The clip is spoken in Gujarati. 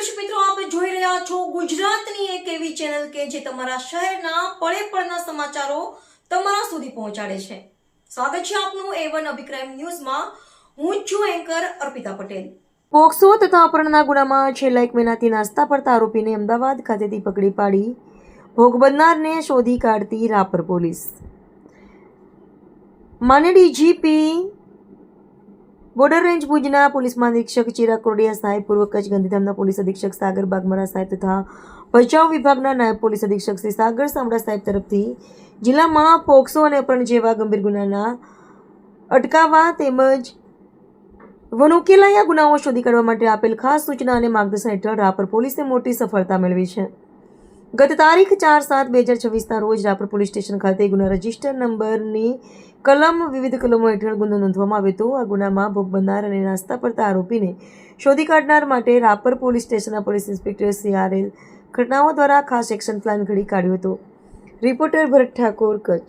દર્શક મિત્રો, આપ જોઈ રહ્યા છો ગુજરાતની એક એવી ચેનલ કે જે તમારા શહેરના પળે પળના સમાચારો તમારા સુધી પહોંચાડે છે. સ્વાગત છે આપનું A1 અભિક્રાઇમ ન્યૂઝમાં. હું છું એન્કર અર્પિતા પટેલ. પોક્સો તથા અપહરણના ગુનામાં છેલ્લા 1 મહિનાથી નાસ્તા પડતા આરોપીને અમદાવાદ ખાતેથી પકડી પાડી ભોગ બનનારને શોધી કાઢતી રાપર પોલીસ. માન્ય ડીજીપી બોર્ડર રેન્જ ભુજના પોલીસ મહાનિરીક્ષક ચિરાગ કોરડિયા સાહેબ, પૂર્વ કચ્છ ગાંધીધામના પોલીસ અધિક્ષક સાગર બાગમારા સાહેબ તથા ભચાઉ વિભાગના નાયબ પોલીસ અધિક્ષક શ્રી સાગર સામડા સાહેબ તરફથી જિલ્લામાં પોક્સો અને અપહરણ જેવા ગંભીર ગુનાના અટકાવવા તેમજ વણુકેલાયા ગુનાઓ શોધી કાઢવા માટે આપેલ ખાસ સૂચના અને માર્ગદર્શન હેઠળ રાપર પોલીસે મોટી સફળતા મેળવી છે. ગત તારીખ 4/7/2026ના રોજ રાપર પોલીસ સ્ટેશન ખાતે ગુના રજિસ્ટર નંબરની કલમ વિવિધ કલમો હેઠળ ગુનો નોંધવામાં આવ્યો હતો. આ ગુનામાં ભોગ બનનાર અને નાસ્તા પડતા આરોપીને શોધી કાઢનાર માટે રાપર પોલીસ સ્ટેશનના પોલીસ ઇન્સ્પેક્ટર CRL ઘટનાઓ દ્વારા ખાસ એક્શન પ્લાન ઘડી કાઢ્યો હતો. રિપોર્ટર ભરત ઠાકોર, કચ્છ.